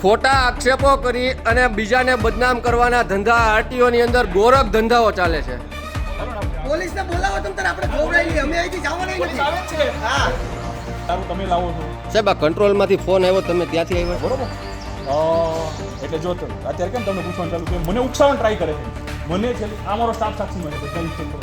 ખોટા આક્ષેપો કરી અને બીજાને બદનામ કરવાના ધંધા આરટીઓની અંદર ગોરખ ધંધાઓ ચાલે છે. પોલીસને બોલાવો તમે આપણે જોવડાવી અમે અહીંથી જવાના નથી. આવે છે હા તારું તમે લાવો છો સાહેબ. આ કંટ્રોલમાંથી ફોન આવ્યો, તમે ત્યાંથી આવ્યા બરોબર. એટલે જો તો અત્યારે કેમ તમને પૂછવાનું ચાલુ કે મને ઉકસાવવાનું ટ્રાય કરે છે. મને છે આ મારો સ્ટાફ સાક્ષી મળે બધા ઇન્સ્પેક્ટર.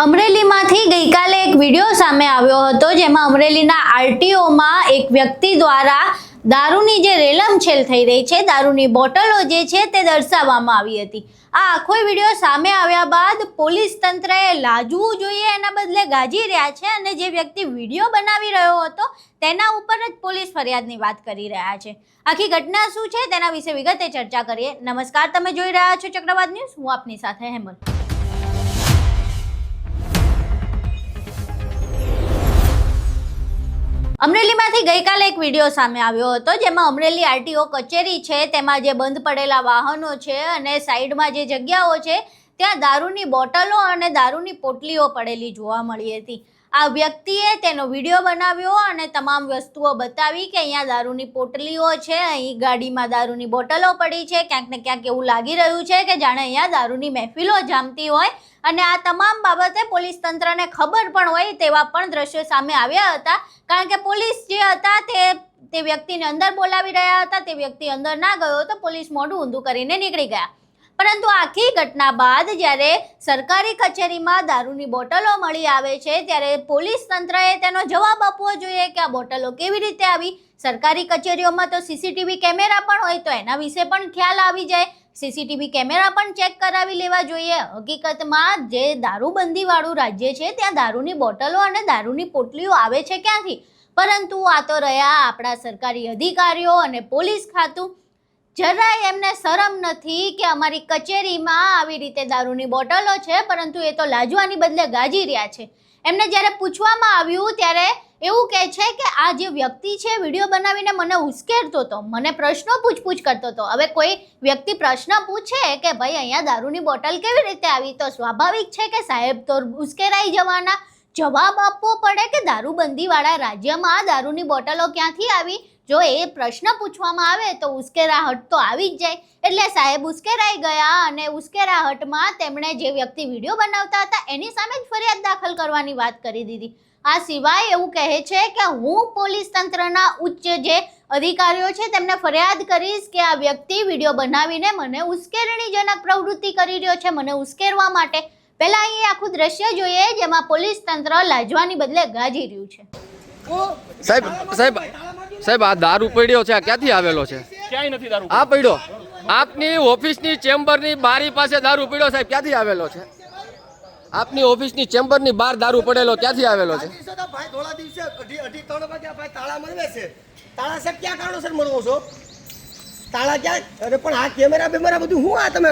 અમરેલીમાંથી ગઈકાલે એક વિડીયો સામે આવ્યો હતો, જેમાં અમરેલીના આરટીઓમાં એક વ્યક્તિ દ્વારા દારૂની જે રેલમછેલ થઈ રહી છે, દારૂની બોટલો જે છે તે દર્શાવવામાં આવી હતી. આ આખો વિડીયો સામે આવ્યા બાદ પોલીસ તંત્રએ લાજવું જોઈએ એના બદલે ગાજી રહ્યા છે અને જે વ્યક્તિ વિડીયો બનાવી રહ્યો હતો તેના ઉપર જ પોલીસ ફરિયાદની વાત કરી રહ્યા છે. આખી ઘટના શું છે તેના વિશે વિગતે ચર્ચા કરીએ. નમસ્કાર, તમે જોઈ રહ્યા છો ચક્રવાત ન્યૂઝ. હું આપની સાથે હેમલ. અમરેલીમાંથી ગઈકાલે એક વિડીયો સામે આવ્યો હતો, જેમાં અમરેલી આરટીઓ કચેરી છે તેમાં જે બંધ પડેલા વાહનો છે અને સાઈડમાં જે જગ્યાઓ છે ત્યાં દારૂની બોટલો અને દારૂની પોટલીઓ પડેલી જોવા મળી હતી. આ વ્યક્તિએ તેનો વિડીયો બનાવ્યો અને તમામ વસ્તુઓ બતાવી કે અહીંયા દારૂની પોટલીઓ છે, અહીં ગાડીમાં દારૂની બોટલો પડી છે. ક્યાંક ને ક્યાંક એવું લાગી રહ્યું છે કે જાણે અહીંયા દારૂની મહેફિલો જામતી હોય અને આ તમામ બાબતે પોલીસ તંત્રને ખબર પણ હોય તેવા પણ દ્રશ્યો સામે આવ્યા હતા. કારણ કે પોલીસ જે હતા તે વ્યક્તિને અંદર બોલાવી રહ્યા હતા, તે વ્યક્તિ અંદર ના ગયો તો પોલીસ મોઢું ઊંધું કરીને નીકળી ગયા. પરંતુ આખી ઘટના બાદ જ્યારે સરકારી કચેરીમાં દારૂની બોટલો મળી આવે છે ત્યારે પોલીસ તંત્રએ તેનો જવાબ આપવો જોઈએ કે આ બોટલો કેવી રીતે આવી. સરકારી કચેરીઓમાં તો સીસીટીવી કેમેરા પણ હોય તો એના વિશે પણ ખ્યાલ આવી જાય. સીસીટીવી કેમેરા પણ ચેક કરાવી લેવા જોઈએ. હકીકતમાં જે દારૂબંધીવાળું રાજ્ય છે ત્યાં દારૂની બોટલો અને દારૂની પોટલીઓ આવે છે ક્યાંથી? પરંતુ આ તો રહ્યા આપણા સરકારી અધિકારીઓ અને પોલીસ ખાતું. જરાય એમને શરમ નથી કે અમારી કચેરીમાં આવી રીતે દારૂની બોટલો છે, પરંતુ એ તો લાજવાની બદલે ગાજી રહ્યા છે. એમને જ્યારે પૂછવામાં આવ્યું ત્યારે એવું કહે છે કે આ જે વ્યક્તિ છે વિડીયો બનાવીને મને ઉશ્કેરતો હતો, મને પ્રશ્નો પૂછપૂછ કરતો હતો. હવે કોઈ વ્યક્તિ પ્રશ્ન પૂછે કે ભાઈ અહીંયા દારૂની બોટલ કેવી રીતે આવી, તો સ્વાભાવિક છે કે સાહેબ તો ઉશ્કેરાઈ જવાના. જવાબ આપવો પડે કે દારૂબંધીવાળા રાજ્યમાં દારૂની બોટલો ક્યાંથી આવી. જો એ પ્રશ્ન પૂછવામાં આવે તો ઉશ્કેરાહટ તો આવી જ જાય. એટલે સાહેબ ઉશ્કેરાઈ ગયા અને ઉશ્કેરાહટમાં તેમણે જે વ્યક્તિ વિડીયો બનાવતા હતા એની સામે જ ફરિયાદ દાખલ કરવાની વાત કરી દીધી. આ સિવાય એવું કહે છે કે હું પોલીસ તંત્રના ઉચ્ચ જે અધિકારીઓ છે તેમને ફરિયાદ કરીશ કે આ વ્યક્તિ વિડીયો બનાવીને મને ઉશ્કેરણીજનક પ્રવૃત્તિ કરી રહ્યો છે, મને ઉશ્કેરવા માટે. પહેલા અહીં આખું દ્રશ્ય જોઈએ જેમાં પોલીસ તંત્ર લાજવાની બદલે ગાજી રહ્યું છે. સાહેબ આ દારૂ પડ્યો છે, આ ક્યાંથી આવેલો છે? ક્યાંય નથી દારૂ. આ પડ્યો આપની ઓફિસની ચેમ્બરની બારી પાસે દારૂ પડ્યો સાહેબ, ક્યાંથી આવેલો છે? આપની ઓફિસની ચેમ્બરની બહાર દારૂ પડેલો ક્યાંથી આવેલો છે? ભાઈ થોડા દિવસે 2:30 વાગ્યા ભાઈ તાળા મળવે છે. તાળા સાહેબ ક્યાં કારણોસર મળવો છો? તાળા ક્યાં? અરે પણ આ કેમેરા બેમેરા બધું હું આ તમે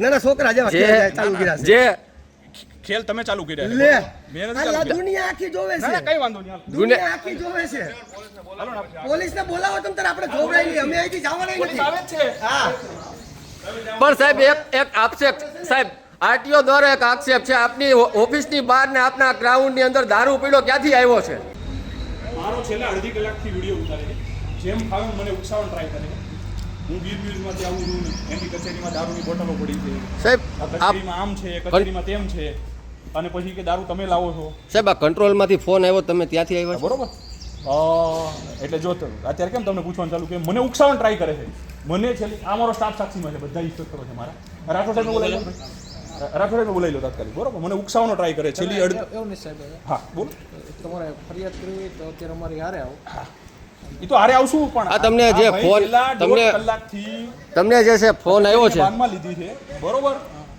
નાના છોકરા જેવા ચાલુ કર્યા છે. જે ખેલ તમે ચાલુ કર્યા લે મેં નથી ચાલુ. દુનિયા આખી જોવે છે. કઈ વાંધો નહીં. દુનિયા આખી જોવે છે. પોલીસને બોલાવો તમે આપણે જોવડાવી અમે અહીંથી જવાના નથી. આવે છે હા. પણ સાહેબ એક આક્ષેપ સાહેબ આરટીઓ દ્વારા એક આક્ષેપ છે, આપની ઓફિસની બહાર ને આપના ગ્રાઉન્ડની અંદર દારૂ પીડો ક્યાંથી આવ્યો છે? મારો છેલ્લા અડધી કલાકથી વિડીયો ઉતારે છે. જેમ ફાવે મને ઉકસાવવાનું ટ્રાય કરે છે. હું ગીર ન્યૂઝમાંથી આવું છું, એની કચેરીમાં દારૂની બોટલો પડી છે સાહેબ. કચેરીમાં આમ છે, કચેરીમાં તેમ છે, અને પછી કે દારૂ તમે લાવો છો. સાહેબ આ કંટ્રોલમાંથી ફોન આવ્યો, તમે ત્યાંથી આવ્યા બરોબર. એટલે જો તો અત્યારે કેમ તમને પૂછવાનું ચાલુ કે મને ઉકસાવવાનું ટ્રાય કરે છે. મને છેલ્લી આ મારો સ્ટાફ સાક્ષીમાં છે, બધા ઇન્સ્પેક્ટરો છે મારા. રાઠોડ સાહેબને બોલાવી લો, રાઠોડ સાહેબને બોલાવી લો તાત્કાલિક. બરોબર, મને ઉકસાવવાનો ટ્રાય કરે છેલ્લી એવું નહીં સાહેબ. હા બોલો. તમારે ફરિયાદ કરવી હોય તો અત્યારે અમારી હારે આવો. એ તો હારે આવશું પણ આ તમને જે ફોન તમને જે છે ફોન આવ્યો છે બાનમાં લીધી છે બરોબર,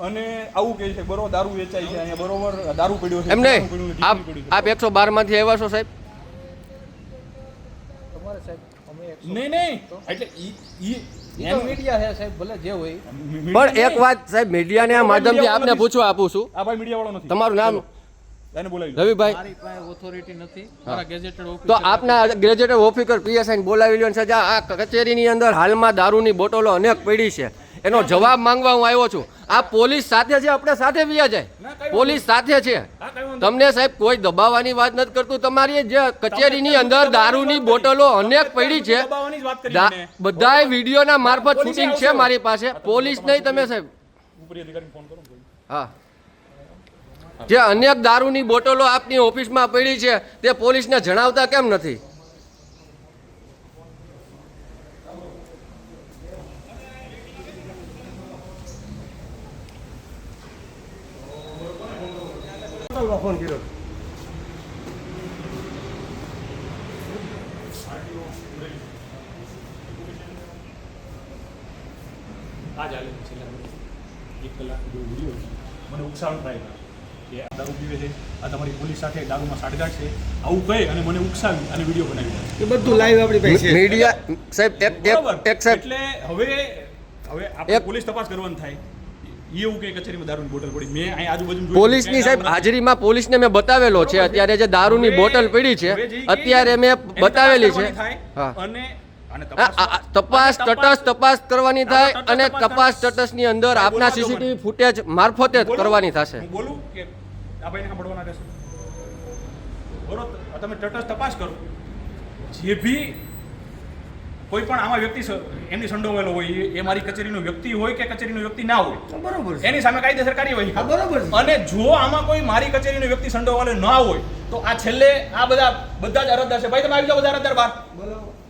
અને આવું કહે છે બરોબર દારૂ વેચાય છે અહીંયા બરોબર, દારૂ પીડ્યો છે. એમ નહીં, આપ 112 માંથી આવ્યા છો સાહેબ? તમારે સાહેબ અમે નહીં એટલે મીડિયા છે સાહેબ, ભલે જે હોય. પણ એક વાત સાહેબ, મીડિયાના માધ્યમથી આપને પૂછવા આપું છું. આ ભાઈ મીડિયા વાળો નથી. તમારું નામ? એને બોલાવી લો. રવિભાઈ. મારી પાસે ઓથોરિટી નથી, મારા ગેજેટેડ ઓફિસર. તો આપના ગેજેટેડ ઓફિસર પીએસઆઈ બોલાવી લ્યો. આ કચેરીની અંદર હાલમાં દારૂની બોટલો અનેક પડી છે, એનો જવાબ માંગવા હું આવ્યો છું. આ પોલીસ સાથે છે, આપણે સાથે વ્યા જાય, પોલીસ સાથે છે. તમને સાહેબ કોઈ દબાવવાની વાત નથી કરતું. તમારી જે કચેરીની અંદર દારૂની બોટલો અનેક પડી છે, દબાવવાની જ વાત કરી મેં. બધાય વિડીયોના મારફત શૂટિંગ છે મારી પાસે. પોલીસ નહીં, તમે સાહેબ ઉપરી અધિકારીને ફોન કરો ને. હા, જે અનેક દારૂની બોટલો આપની ઓફિસમાં પડી છે તે પોલીસને જણાવતા કેમ નથી? ફોન કર્યો. આ ચાલે છે છેલ્લા 1 કલાક જેવો વિડીયો છે. મને ઉકસાવણ થાય કે આ દારૂ પીવે છે, આ તમારી પોલીસ સાથે દારૂમાં સાઠગાંઠ છે, આવું કહે અને મને ઉકસાવી અને વિડીયો બનાવી દે. એ બધું લાઈવ આપણી પાસે છે. મીડિયા સાહેબ બરોબર. એક સાહેબ એટલે હવે આપણે પોલીસ તપાસ કરવાની થાય. એવું કે કચેરીમાં દારૂની બોટલ પડી, મેં અહીં આજુબાજુ જોયું, પોલીસની ક્યાંય સાહેબ દારૂ નથી. હાજરીમાં પોલીસને મેં બતાવેલો છે. અત્યારે જે દારૂની બોટલ પડી છે હવે જે અત્યારે મેં એની બતાવેલી છે. તપાસ કરવાની થાય. હા, અને તપાસ તટસ્થ તપાસ કરવાની થાય અને તપાસ તટસ્થની અંદર આપના સીસીટીવી ફૂટેજ મારફતે જ કરવાની થશે. હું બોલું કે આ ભાઈને સાંભળવાના રહેશે. બરોબર, તમે તટસ્થ તપાસ કરો. જે ભી કોઈ પણ આમાં વ્યક્તિ એમની સંડોવાયેલો હોય, એ મારી કચેરીનો વ્યક્તિ હોય કે કચેરીનો વ્યક્તિ ના હોય, બરોબર છે. એની સામે કાયદેસર કાર્યવાહી હા, કરો. બરોબર છે. અને જો આમાં કોઈ મારી કચેરીનો વ્યક્તિ સંડોવાયેલો ના હોય તો આ છેલ્લે આ બધા જ અરજદાર છે. ભાઈ તમે આવી જાઓ, બધા અરજદાર બહાર.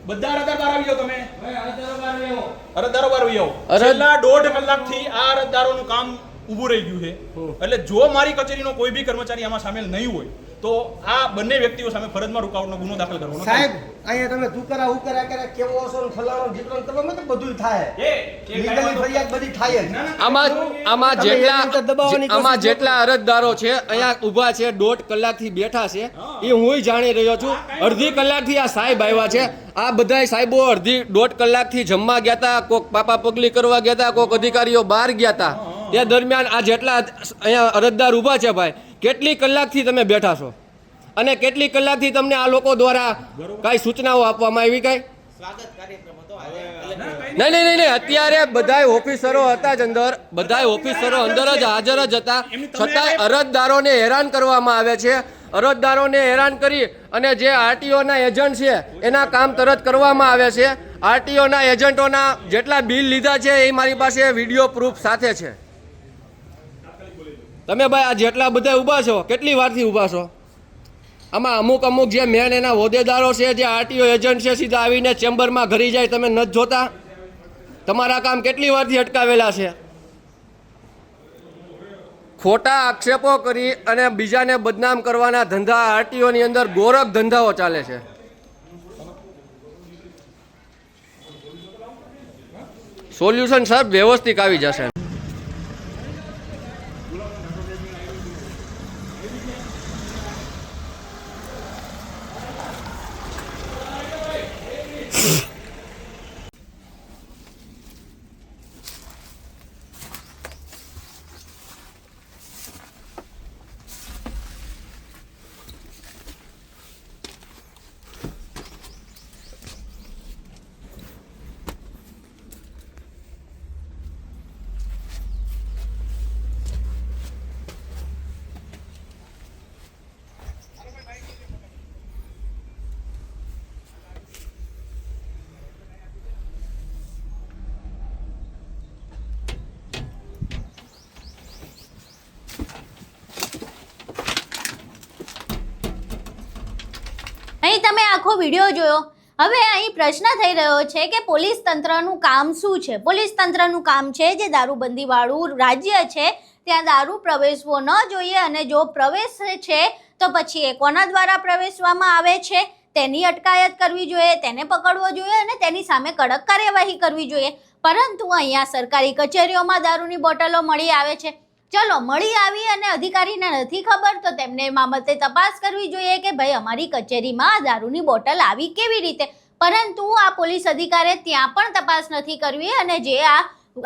બધા અરજદાર બહાર આવી જાઓ. તમે અરજદારો બહાર આવી જાઓ. છેલ્લા 1.5 કલાકથી આ અરજદારોનું કામ ઊભું રહી ગયું છે. એટલે જો મારી કચેરીનો કોઈ બી કર્મચારી આમાં સામેલ નહીં હોય તો આ બંને વ્યક્તિઓ સામે ફરજમાં રૂકાવટનો ગુનો દાખલ કરવાનો સાહેબ અહીંયા તમે તું કરા હું કરા કરે કેવો હશો ને ફલાણો ઢીકણો કરવામાં તો બધું થાય. લીગલી ફરિયાદ બધી થાય જ. આમાં તમે એની અંદર દબાવવાની આમાં કોશિશ જેટલા અરજદારો છે અહીંયા ઊભા છે, 1.5 કલાકથી બેઠા છે, એ હું જાણી રહ્યો છું. અડધી કલાકથી આ સાહેબ આવ્યા છે. આ બધાય સાહેબો 1.5 કલાકથી જમવા ગયા હતા, કોક પાપા પગલી કરવા ગયા હતા, કોક અધિકારીઓ બહાર ગયા હતા. તે દરમિયાન આ જેટલા અહીંયા અરજદાર ઊભા છે ભાઈ, કેટલી કલાકથી તમે બેઠા છો અને કેટલી કલાકથી તમને આ લોકો દ્વારા કાંઈ સૂચનાઓ આપવામાં આવી? કાંઈ નહીં. અત્યારે બધાય ઓફિસરો હતા જ અંદર, બધાય ઓફિસરો અંદર જ હાજર જ હતા. છતાંય અરજદારોને હેરાન કરવામાં આવે છે. અરજદારોને હેરાન કરી અને જે આરટીઓના એજન્ટ છે એના કામ તરત કરવામાં આવે છે. આરટીઓના એજન્ટોના જેટલા બિલ લીધા છે એ મારી પાસે વિડીયો પ્રૂફ સાથે છે. તમે ભાઈ આ જેટલા બધા ઊભા છો, કેટલી વારથી ઊભા છો? આમાં અમુક જે મેન એના હોદ્દેદારો છે, જે આરટીઓ એજન્ટ છે, સીધા આવીને ચેમ્બરમાં ઘરી જાય. તમે નથી જોતા? તમારા કામ કેટલી વારથી અટકાવેલા છે? ખોટા આક્ષેપો કરી અને બીજાને બદનામ કરવાના ધંધા આરટીઓની અંદર ગોરખ ધંધાઓ ચાલે છે. સોલ્યુશન સાહેબ વ્યવસ્થિત આવી જશે. અહીં તમે આખો વિડીયો જોયો. હવે અહીં પ્રશ્ન થઈ રહ્યો છે કે પોલીસ તંત્રનું કામ શું છે? પોલીસ તંત્રનું કામ છે જે દારૂબંધીવાળું રાજ્ય છે ત્યાં દારૂ પ્રવેશવો ન જોઈએ, અને જો પ્રવેશે છે તો પછી એ કોના દ્વારા પ્રવેશવામાં આવે છે તેની અટકાયત કરવી જોઈએ, તેને પકડવો જોઈએ અને તેની સામે કડક કાર્યવાહી કરવી જોઈએ. પરંતુ અહીંયા સરકારી કચેરીઓમાં દારૂની બોટલો મળી આવે છે. ચલો, મળી આવી અને અધિકારીને નથી ખબર તો તેમને બાબતે તપાસ કરવી જોઈએ કે ભાઈ અમારી કચેરીમાં દારૂની બોટલ આવી કેવી રીતે. પરંતુ આ પોલીસ અધિકારીએ ત્યાં પણ તપાસ નથી કરવી અને જે આ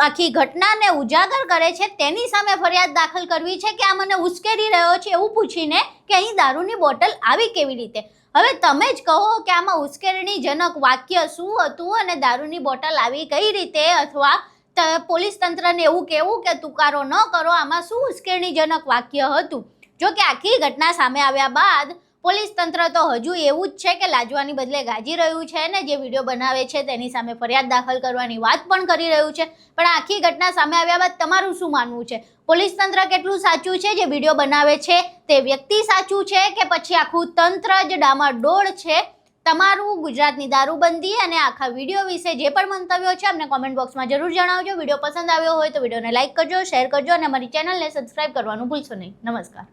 આખી ઘટનાને ઉજાગર કરે છે તેની સામે ફરિયાદ દાખલ કરવી છે કે આ મને ઉશ્કેરી રહ્યો છે એવું પૂછીને કે અહીં દારૂની બોટલ આવી કેવી રીતે. હવે તમે જ કહો કે આમાં ઉશ્કેરણીજનક વાક્ય શું હતું અને દારૂની બોટલ આવી કઈ રીતે, અથવા પોલીસ તંત્રને એવું કહેવું કે તુકારો ન કરો, આમાં શું ઉશ્કેરણીજનક વાક્ય હતું. જો કે આખી ઘટના સામે આવ્યા બાદ પોલીસ તંત્ર તો હજુ એવું જ છે કે લાજવાની બદલે ગાજી રહ્યું છે ને જે વિડીયો બનાવે છે તેની સામે ફરિયાદ દાખલ કરવાની વાત પણ કરી રહ્યું છે. પણ આખી ઘટના સામે આવ્યા બાદ તમારું શું માનવું છે? પોલીસ તંત્ર કેટલું સાચું છે? જે વિડીયો બનાવે છે તે વ્યક્તિ સાચું છે કે પછી આખું તંત્ર જ ડામાડોળ છે? તમારું ગુજરાતની દારૂબંધી અને આખા વિડીયો વિશે જે પણ મંતવ્યો છે અમને કોમેન્ટ બોક્સમાં જરૂર જણાવજો. વિડીયો પસંદ આવ્યો હોય તો વિડીયોને લાઇક કરજો, શેર કરજો અને અમારી ચેનલને સબસ્ક્રાઇબ કરવાનું ભૂલશો નહીં. નમસ્કાર.